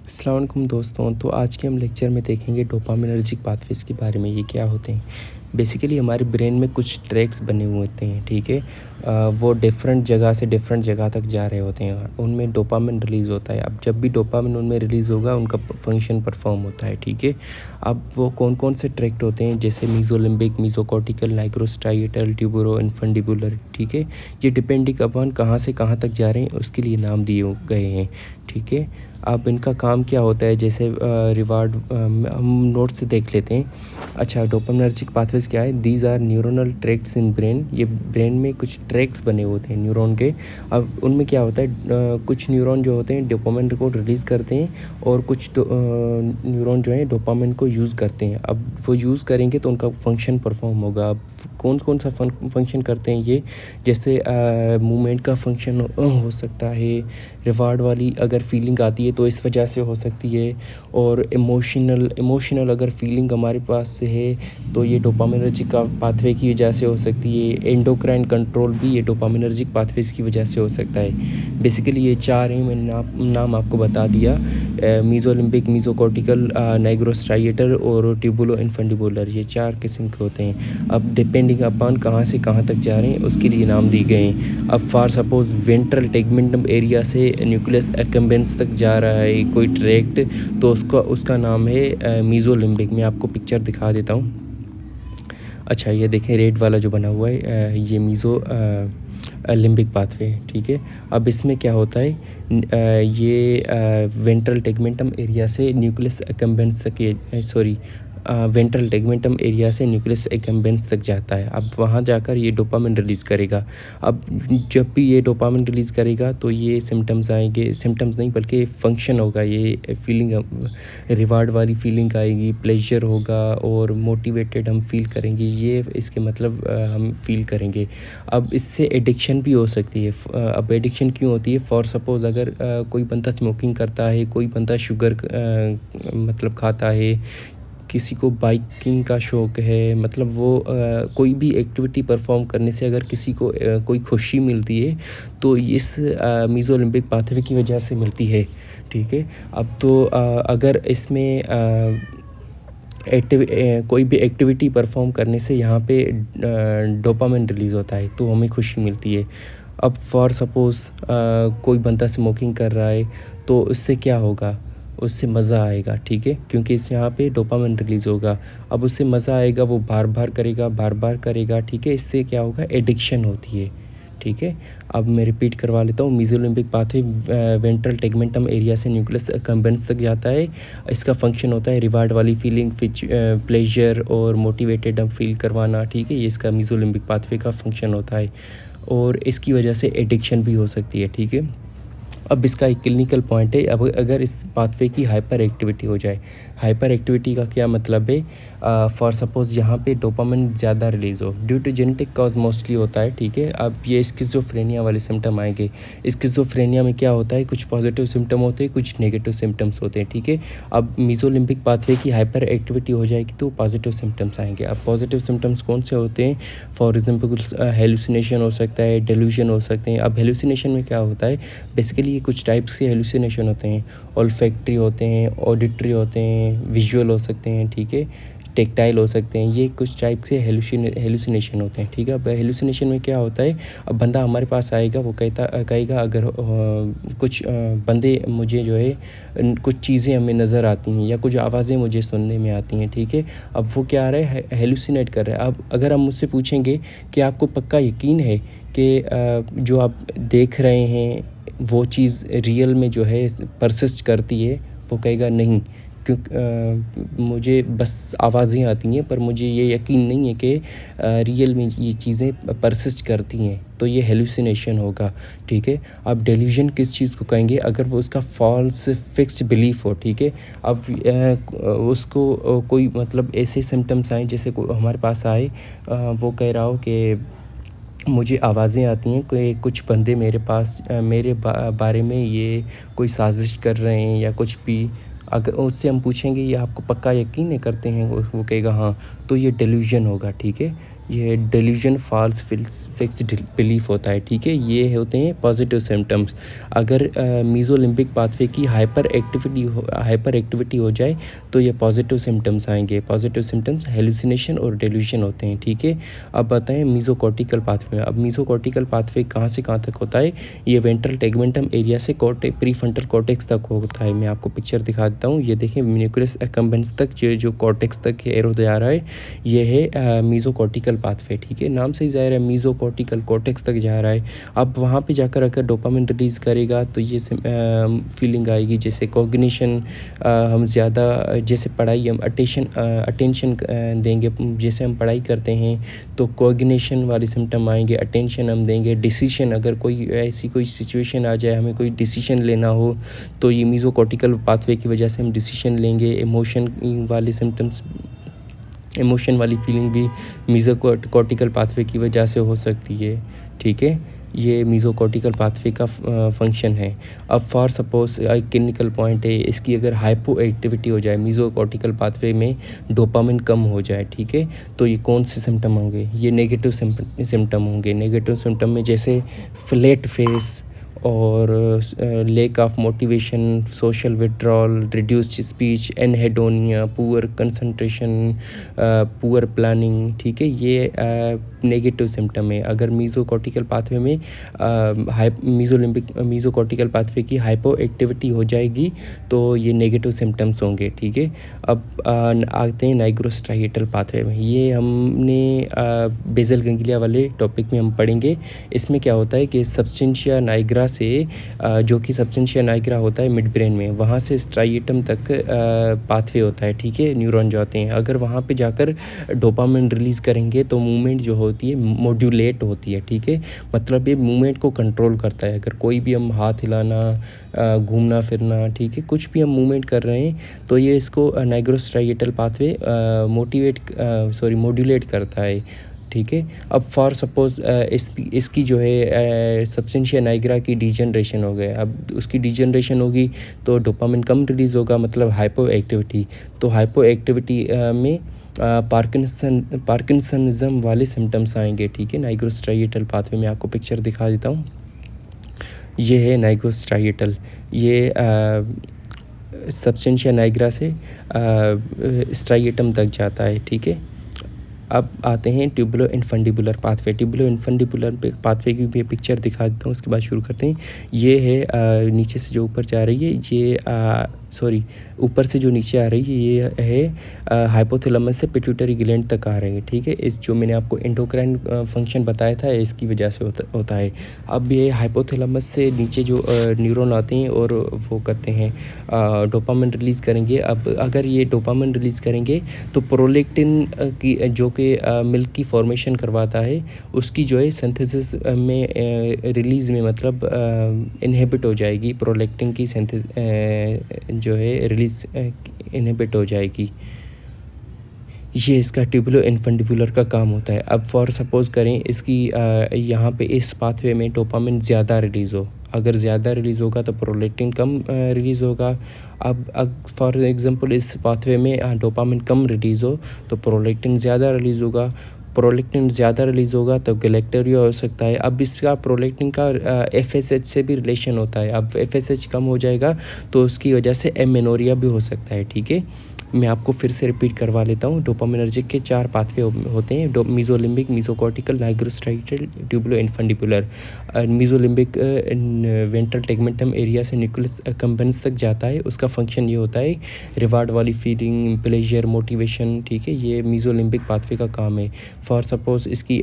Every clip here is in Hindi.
अस्सलाम वालेकुम दोस्तों। तो आज के हम लेक्चर में देखेंगे डोपामिनर्जिक पाथवेज़ के बारे में। ये क्या होते हैं? बेसिकली हमारे ब्रेन में कुछ ट्रैक्स बने हुए होते हैं, ठीक है। वो डिफरेंट जगह से डिफरेंट जगह तक जा रहे होते हैं, उनमें डोपामिन रिलीज़ होता है। अब जब भी डोपामिन उनमें रिलीज़ होगा उनका फंक्शन परफॉर्म होता है, ठीक है। अब वो कौन कौन से ट्रैक्ट होते हैं, जैसे मीज़ोलिम्बिक, मीज़ोकॉर्टिकल, नाइग्रोस्ट्राइएटल, ट्यूबरो इन्फंडिबुलर, ठीक है। ये डिपेंडिंग अपॉन कहाँ से कहाँ तक जा रहे हैं उसके लिए नाम दिए गए हैं, ठीक है। अब इनका काम क्या होता है, जैसे रिवार्ड हम नोट से देख लेते हैं। अच्छा, डोपामिनर्जिक पाथवेज क्या है? These are neuronal tracts in brain. ये ब्रेन में कुछ ट्रैक्स बने होते हैं न्यूरॉन के। अब उनमें क्या होता है, कुछ न्यूरॉन जो होते हैं डोपामिन को रिलीज़ करते हैं और कुछ न्यूरॉन जो है डोपामिन को यूज़ करते हैं। अब वो यूज़ करेंगे तो उनका फंक्शन परफॉर्म होगा। अब कौन कौन सा फंक्शन करते हैं ये, जैसे मूवमेंट का फंक्शन हो सकता है, रिवार्ड वाली अगर फीलिंग आती है तो इस वजह से हो सकती है, और इमोशनल अगर फीलिंग हमारे पास से है तो ये डोपामिनर्जिक का पाथवे की वजह से हो सकती है। एंडोक्राइन कंट्रोल भी ये डोपामिनर्जिक पाथवेज की वजह से हो सकता है। बेसिकली ये चार हैं, मैंने नाम आपको बता दिया। मीज़ोलिम्बिक, मीज़ोकॉर्टिकल, नाइग्रोस्ट्राइएटर और ट्यूबुलो इन्फंडिबुलर, ये चार किस्म के होते हैं। अब डिपेंडिंग अपॉन कहाँ से कहाँ तक जा रहे हैं उसके लिए नाम दिए गए हैं। अब for suppose ventral tegmentum area से न्यूक्लियस एक्कम्बेंस तक जा रहा है कोई ट्रैक्ट, तो उसका नाम है मीज़ोलिम्बिक। मैं आपको पिक्चर दिखा देता हूँ। अच्छा, ये देखें रेड वाला जो बना हुआ है, ये मीज़ो लिम्बिक पाथवे, ठीक है। अब इसमें क्या होता है, ये वेंट्रल टेगमेंटम एरिया से न्यूक्लियस एक्कम्बेंस तक, सॉरी, वेंट्रल टेगमेंटम एरिया से न्यूक्लियस एक्कम्बेंस तक जाता है। अब वहाँ जाकर ये डोपामिन रिलीज़ करेगा। अब जब भी ये डोपामिन रिलीज़ करेगा तो ये सिम्टम्स आएंगे, सिम्टम्स नहीं बल्कि फंक्शन होगा। ये फीलिंग, रिवार्ड वाली फीलिंग आएगी, प्लेजर होगा और मोटिवेटेड हम फील करेंगे। ये इसके मतलब हम फील करेंगे। अब इससे एडिक्शन भी हो सकती है। अब एडिक्शन क्यों होती है? फॉर सपोज़ अगर कोई बंदा स्मोकिंग करता है, कोई बंदा शुगर मतलब खाता है, किसी को बाइकिंग का शौक़ है, मतलब वो कोई भी एक्टिविटी परफॉर्म करने से अगर किसी को कोई खुशी मिलती है तो इस मीज़ोलिम्बिक पाथवे की वजह से मिलती है, ठीक है। अब तो अगर इसमें कोई भी एक्टिविटी परफॉर्म करने से यहाँ पे डोपामिन रिलीज़ होता है तो हमें खुशी मिलती है। अब फॉर सपोज़ कोई बंदा स्मोकिंग कर रहा है तो उससे क्या होगा, उससे मज़ा आएगा, ठीक है, क्योंकि इस यहाँ पे डोपामिन रिलीज़ होगा। अब उससे मज़ा आएगा, वो बार बार करेगा, ठीक है। इससे क्या होगा, एडिक्शन होती है, ठीक है। अब मैं रिपीट करवा लेता हूँ। मीज़ोलिम्बिक पाथवे वेंट्रल टेगमेंटम एरिया से न्यूक्लियस एक्कम्बेंस तक जाता है। इसका फंक्शन होता है रिवार्ड वाली फीलिंग, प्लेजर और मोटिवेटेड हम फील करवाना, ठीक है। ये इसका मीज़ोलिम्बिक पाथवे का फंक्शन होता है और इसकी वजह से एडिक्शन भी हो सकती है, ठीक है। अब इसका एक क्लिनिकल पॉइंट है। अब अगर इस पाथवे की हाइपर एक्टिविटी हो जाए, हाइपर एक्टिविटी का क्या मतलब है, फॉर सपोज़ यहाँ पे डोपामिन ज़्यादा रिलीज़ हो, due to genetic cause mostly होता है, ठीक है। अब ये स्किज़ोफ्रेनिया वाले सिम्टम आएंगे। स्किज़ोफ्रेनिया में क्या होता है, कुछ पॉजिटिव सिम्टम होते हैं, कुछ नेगेटिव सिम्टम्स होते हैं, ठीक है। अब मीज़ोलिम्बिक पाथवे की हाइपर एक्टिविटी हो जाएगी तो पॉजिटिव सिम्टम्स आएंगे। अब पॉजिटिव सिम्टम्स कौन से होते हैं? फॉर एग्जाम्पल हेलुसिनेशन हो सकता है, डेल्यूजन हो सकते हैं। अब हेलुसिनेशन में क्या होता है, बेसिकली ये कुछ टाइप्स के हेलुसिनेशन होते हैं। ओल्फैक्टरी होते हैं, ऑडिटरी होते हैं, विजुअल हो सकते हैं, ठीक है, टेक्टाइल हो सकते हैं। ये कुछ टाइप से हेलुसिनेशन होते हैं, ठीक है। अब हेलुसिनेशन में क्या होता है, अब बंदा हमारे पास आएगा, वो कहेगा अगर कुछ बंदे मुझे जो है कुछ चीज़ें हमें नज़र आती हैं या कुछ आवाज़ें मुझे सुनने में आती हैं, ठीक है। अब वो क्या आ रहा है, हेलुसिनेट कर रहा है। अब अगर हम मुझसे पूछेंगे कि आपको पक्का यकीन है कि जो आप देख रहे हैं वो चीज़ रियल में जो है परसिस्ट करती है, वो कहेगा नहीं, क्योंकि मुझे बस आवाज़ें आती हैं पर मुझे ये यकीन नहीं है कि रियल में ये चीज़ें परसिस्ट करती हैं, तो ये हेलुसिनेशन होगा, ठीक है। अब डेल्यूजन किस चीज़ को कहेंगे, अगर वो उसका फॉल्स फिक्स्ड बिलीफ हो, ठीक है। अब उसको कोई मतलब ऐसे सिम्टम्स आए, जैसे हमारे पास आए, वो कह रहा हो कि मुझे आवाज़ें आती हैं कि कुछ बंदे मेरे पास मेरे बारे में ये कोई साजिश कर रहे हैं या कुछ भी। अगर उससे हम पूछेंगे ये आपको पक्का यकीन है करते हैं, वो कहेगा हाँ, तो ये डेल्यूजन होगा, ठीक है। ये डेल्यूजन, फॉल्स फिक्स्ड बिलीफ होता है, ठीक है। ये होते हैं पॉजिटिव सिम्टम्स। अगर मीज़ोलिम्बिक पाथवे की हाइपर एक्टिविटी हो जाए तो ये पॉजिटिव सिम्टम्स आएंगे। पॉजिटिव सिम्टम्स हेलुसिनेशन और डेल्यूशन होते हैं, ठीक है। अब बताएं मीज़ोकॉर्टिकल पाथवे में। अब मीज़ोकॉर्टिकल पाथवे कहाँ से कहाँ तक होता है? ये वेंट्रल टेगमेंटम एरिया से प्रीफ्रंटल कॉर्टेक्स तक होता है। मैं आपको पिक्चर दिखा देता हूँ। ये देखें, न्यूक्लियस एक्कम्बेंस तक जो कॉर्टेक्स तक एरो जा रहा है, ये है मीज़ोकॉर्टिकल पाथवे, ठीक है। नाम से ही ज़ाहिर है मीज़ोकॉर्टिकल कॉर्टेक्स तक जा रहा है। अब वहाँ पे जाकर अगर डोपामिन रिलीज़ करेगा तो ये फीलिंग आएगी जैसे कॉग्निशन, हम ज़्यादा जैसे पढ़ाई हम अटेंशन देंगे, जैसे हम पढ़ाई करते हैं तो कॉग्निशन वाले सिम्टम आएंगे, अटेंशन हम देंगे। डिसीजन, अगर कोई ऐसी कोई सिचुएशन आ जाए, हमें कोई डिसीजन लेना हो तो ये मीज़ोकॉर्टिकल पाथवे की वजह से हम डिसीजन लेंगे। इमोशन वाली फीलिंग भी मीज़ोकॉर्टिकल पाथवे की वजह से हो सकती है, ठीक है। ये मीज़ोकॉर्टिकल पाथवे का फंक्शन है। अब फॉर सपोज एक क्लिनिकल पॉइंट है, इसकी अगर हाइपो एक्टिविटी हो जाए, मीज़ोकॉर्टिकल पाथवे में डोपामिन कम हो जाए, ठीक है, तो ये कौन से सिम्टम होंगे? ये नेगेटिव सिम्टम होंगे। नेगेटिव सिम्टम में जैसे फ्लैट फेस और lack of motivation, social withdrawal, reduced speech, anhedonia, poor concentration, poor planning, ठीक है। ये नेगेटिव सिम्टम है। अगर मीज़ोकॉर्टिकल पाथवे में मीज़ोकॉर्टिकल पाथवे की हाइपो एक्टिविटी हो जाएगी तो ये नेगेटिव सिम्टम्स होंगे, ठीक है। अब आते हैं नाइग्रोस्ट्राइटल पाथवे में। ये हमने बेसल गैंग्लिया वाले टॉपिक में हम पढ़ेंगे। इसमें क्या होता है कि सब्सटेंशिया नाइग्रा से जो कि सब्सटेंशिया नाइग्रा होता है मिड ब्रेन में, वहाँ से स्ट्राइएटम तक पाथवे होता है, ठीक है। न्यूरॉन जाते हैं, अगर वहाँ पे जाकर डोपामिन रिलीज़ करेंगे तो मूवमेंट जो होती है मॉड्यूलेट होती है, ठीक है। मतलब ये मूवमेंट को कंट्रोल करता है। अगर कोई भी हम हाथ हिलाना, घूमना फिरना, ठीक है, कुछ भी हम मूवमेंट कर रहे हैं तो ये इसको नाइग्रोस्ट्राइएटल पाथवे मॉड्यूलेट करता है, ठीक है। अब फॉर सपोज़ इसकी जो है सब्सटेंशिया नाइग्रा की डीजनरेशन हो गया। अब उसकी डीजनरेशन होगी तो डोपामिन कम रिलीज़ होगा, मतलब हाइपो एक्टिविटी। तो हाइपो एक्टिविटी में पार्किंसनिज्म वाले सिम्टम्स आएंगे, ठीक है। नाइग्रोस्ट्राइएटल पाथवे में आपको पिक्चर दिखा देता हूँ। ये है नाइग्रोस्ट्राइएटल। ये सब्सटेंशिया नाइग्रा से स्ट्राइएटम तक जाता है, ठीक है। अब आते हैं ट्यूबुलो इनफंडिबुलर पाथवे। ट्यूबुलो इनफंडिबुलर पाथवे की भी पिक्चर दिखा देता हूँ, उसके बाद शुरू करते हैं। ये है नीचे से जो ऊपर जा रही है, ये ऊपर से जो नीचे आ रही है ये है हाइपोथैलेमस से पिट्यूटरी ग्लैंड तक आ रही है, ठीक है। इस जो मैंने आपको एंडोक्राइन फंक्शन बताया था, इसकी वजह से होता है। अब ये हाइपोथैलेमस से नीचे जो न्यूरॉन आते हैं और वो करते हैं डोपामिन रिलीज़ करेंगे। अब अगर ये डोपामिन रिलीज़ करेंगे तो प्रोलैक्टिन की जो कि मिल्क की फॉर्मेशन करवाता है, उसकी जो है सिंथेसिस में रिलीज़ में मतलब इनहिबिट हो जाएगी। प्रोलैक्टिन की जो है रिलीज़ इनहिबिट हो जाएगी। ये इसका ट्यूबुलो इनफंडिबुलर का काम होता है। अब फॉर सपोज़ करें इसकी यहाँ पे इस पाथवे में डोपामिन ज़्यादा रिलीज़ हो। अगर ज़्यादा रिलीज़ होगा तो प्रोलैक्टिन कम रिलीज़ होगा। अब फॉर एग्ज़ाम्पल इस पाथवे में डोपामिन कम रिलीज़ हो तो प्रोलैक्टिन ज़्यादा रिलीज़ होगा। प्रोलैक्टिन ज़्यादा रिलीज़ होगा तो गैलेक्टोरिया हो सकता है। अब इसका प्रोलैक्टिन का FSH से भी रिलेशन होता है। अब FSH कम हो जाएगा तो उसकी वजह से एमेनोरिया भी हो सकता है, ठीक है। मैं आपको फिर से रिपीट करवा लेता हूँ। डोपामिनर्जिक के 4 पाथवे होते हैं, mesolimbic, mesocortical, nigrostriatal, tubulo infundibular. Mesolimbic ventral tegmentum area से न्यूक्लियस अकम्बेंस तक जाता है। उसका फंक्शन ये होता है रिवार्ड वाली फीलिंग, प्लेजर, मोटिवेशन, ठीक है। ये मीज़ोलिम्बिक पाथवे का काम है। फॉर सपोज़ इसकी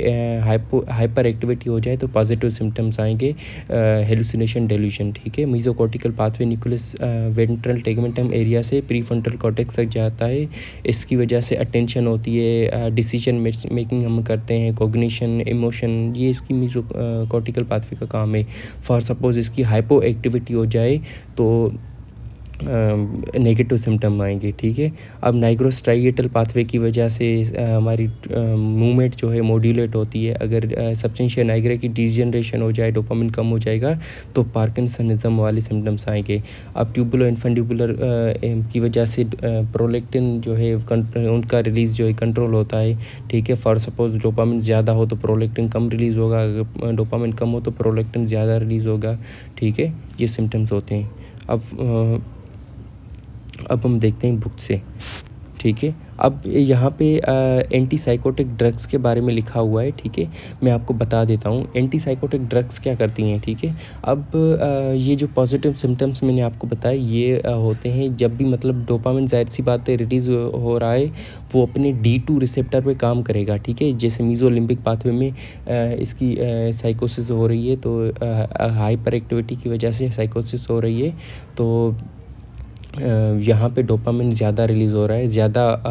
हाइपर एक्टिविटी हो जाए तो पॉजिटिव सिम्टम्स आएंगे, हेलुसिनेशन, डेल्यूशन, ठीक है। Mesocortical pathway nucleus ventral tegmentum area से प्रीफ्रंटल कॉर्टेक्स तक जाता है। इसकी वजह से अटेंशन होती है, डिसीजन मेकिंग हम करते हैं, कॉग्निशन, इमोशन, ये इसकी मीज़ोकॉर्टिकल पाथवे का काम है। फॉर सपोज़ इसकी हाइपो एक्टिविटी हो जाए तो नेगेटिव सिम्टम आएंगे, ठीक है। अब नाइग्रोस्ट्राइएटल पाथवे की वजह से हमारी मूवमेंट जो है मॉड्यूलेट होती है। अगर सब्सटेंशिया नाइग्रा की डिजनरेशन हो जाए, डोपामिन कम हो जाएगा, तो पार्किंसनिज्म वाले सिम्टम्स आएंगे। अब ट्यूबुलर इन्फंडिबुलर की वजह से प्रोलेक्टिन जो है उनका रिलीज़ जो है कंट्रोल होता है, ठीक है। फॉर सपोज डोपामिन ज़्यादा हो तो प्रोलेक्टिन कम रिलीज़ होगा, अगर डोपामिन कम हो तो प्रोलेक्टिन ज़्यादा रिलीज़ होगा, ठीक है। ये सिम्टम्स होते हैं। अब हम देखते हैं बुक से, ठीक है। अब यहाँ पे एंटी साइकोटिक ड्रग्स के बारे में लिखा हुआ है, ठीक है। मैं आपको बता देता हूँ एंटी साइकोटिक ड्रग्स क्या करती हैं, ठीक है। अब ये जो पॉजिटिव सिम्टम्स मैंने आपको बताए ये होते हैं जब भी मतलब डोपामिन ज़ाहिर सी बात है रिलीज़ हो रहा है, वो अपने D2 रिसेप्टर पे काम करेगा, ठीक है। जैसे मीज़ोलिम्बिक पाथवे में इसकी साइकोसिस हो रही है, तो हाइपर एक्टिविटी की वजह से साइकोसिस हो रही है, तो यहाँ पे डोपामिन ज़्यादा रिलीज़ हो रहा है, ज़्यादा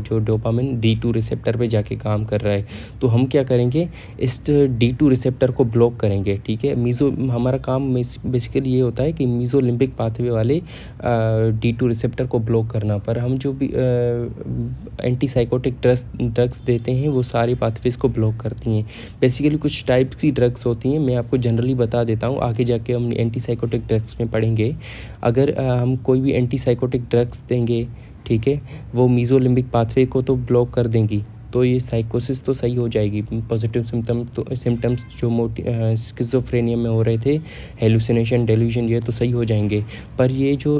जो डोपामिन D2 रिसेप्टर पे जाके काम कर रहा है। तो हम क्या करेंगे, इस D2 रिसेप्टर को ब्लॉक करेंगे, ठीक है। हमारा काम बेसिकली ये होता है कि मीज़ोलिम्बिक पाथवे वाले D2 रिसेप्टर को ब्लॉक करना। पर हम जो भी एंटी साइकोटिक ड्रग्स देते हैं वो सारे पाथवेज़ को ब्लॉक करती हैं। बेसिकली कुछ टाइप्स की ड्रग्स होती हैं, मैं आपको जनरली बता देता हूँ, आगे जाके हम एंटी साइकोटिक ड्रग्स में पढ़ेंगे। अगर हम कोई भी एंटी साइकोटिक ड्रग्स देंगे, ठीक है, वो मीज़ोलिम्बिक पाथवे को तो ब्लॉक कर देंगी, तो ये साइकोसिस तो सही हो जाएगी। पॉजिटिव सिम्टम्स जो स्किज़ोफ्रेनिया में हो रहे थे, हेलुसिनेशन, डेल्यूजन, ये तो सही हो जाएंगे। पर ये जो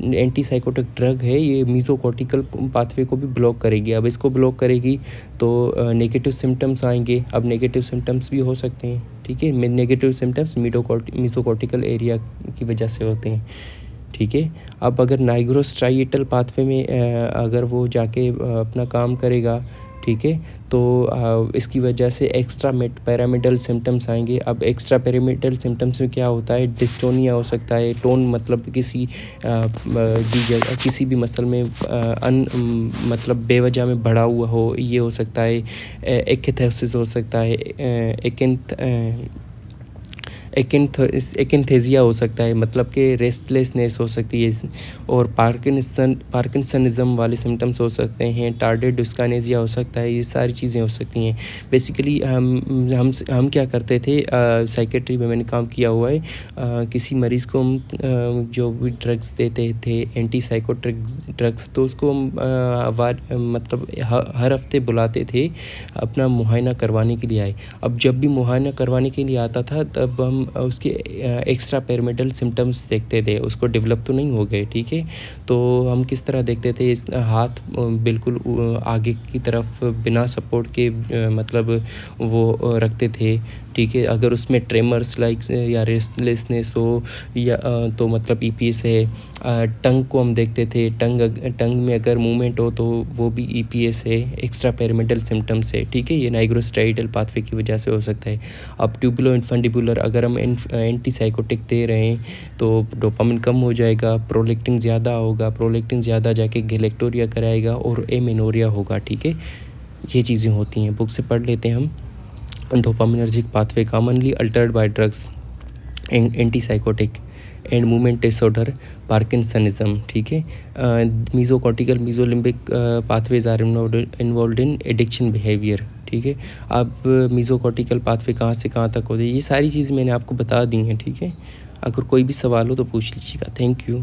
एंटी साइकोटिक ड्रग है ये मीज़ोकॉर्टिकल पाथवे को भी ब्लॉक करेगी। अब इसको ब्लॉक करेगी तो नेगेटिव सिम्टम्स आएंगे। अब नेगेटिव सिम्टम्स भी हो सकते हैं, ठीक है। नेगेटिव सिम्टम्स मीज़ोकॉर्टिकल एरिया की वजह से होते हैं, ठीक है। अब अगर नाइग्रोस्ट्राइएटल पाथवे में अगर वो जाके अपना काम करेगा, ठीक है, तो इसकी वजह से एक्स्ट्रा पैरामिडल सिम्टम्स आएंगे। अब एक्स्ट्रा पैरामिडल सिम्टम्स में क्या होता है, डिस्टोनिया हो सकता है, टोन मतलब किसी किसी भी मसल में मतलब बेवजह में बढ़ा हुआ हो, ये हो सकता है। एक्स्थेसिस हो सकता है, एकिन्थेसिया हो सकता है, मतलब कि रेस्टलेसनेस हो सकती है। और पार्किंसनिज्म वाले सिम्टम्स हो सकते हैं, टार्डियड डिस्काइनेसिया हो सकता है, ये सारी चीज़ें हो सकती हैं। बेसिकली हम क्या करते थे, साइकेट्री में मैंने काम किया हुआ है, किसी मरीज़ को हम जो भी ड्रग्स देते थे एंटी साइकोट्रिक ड्रग्स, तो उसको हम मतलब हर हफ्ते बुलाते थे अपना मुआयना करवाने के लिए आए। अब जब भी मुआयना करवाने के लिए आता था तब हम उसके एक्स्ट्रा पैरामिडल सिम्टम्स देखते थे, उसको डेवलप तो नहीं हो गए, ठीक है। तो हम किस तरह देखते थे, इस हाथ बिल्कुल आगे की तरफ बिना सपोर्ट के मतलब वो रखते थे, ठीक है। अगर उसमें ट्रेमर्स लाइक या रेस्टलेसनेस हो या तो मतलब EPS है। टंग को हम देखते थे, टंग में अगर मूवमेंट हो तो वो भी EPS है, एक्स्ट्रा पैरामिडल सिम्टम्स है, ठीक है। ये नाइग्रोस्ट्राइएटल पाथवे की वजह से हो सकता है। अब ट्यूबुलो इन्फंडिबुलर अगर हम एंटी साइकोटिक दे रहे हैं तो डोपामिन कम हो जाएगा, प्रोलेक्टिन ज़्यादा होगा, प्रोलेक्टिन ज़्यादा जाके गैलेक्टोरिया कराएगा और एमेनोरिया होगा, ठीक है। ये चीज़ें होती हैं, बुक से पढ़ लेते हैं हम। Dopaminergic pathway commonly altered by drugs, anti psychotic and movement disorder, parkinsonism, ठीक है। Mesocortical mesolimbic pathways are involved in addiction behaviour, ठीक है। अब मीज़ोकॉर्टिकल पाथवे कहाँ से कहाँ तक होते हैं, ये सारी चीज़ मैंने आपको बता दी हैं, ठीक है। अगर कोई भी सवाल हो तो पूछ लीजिएगा। Thank you.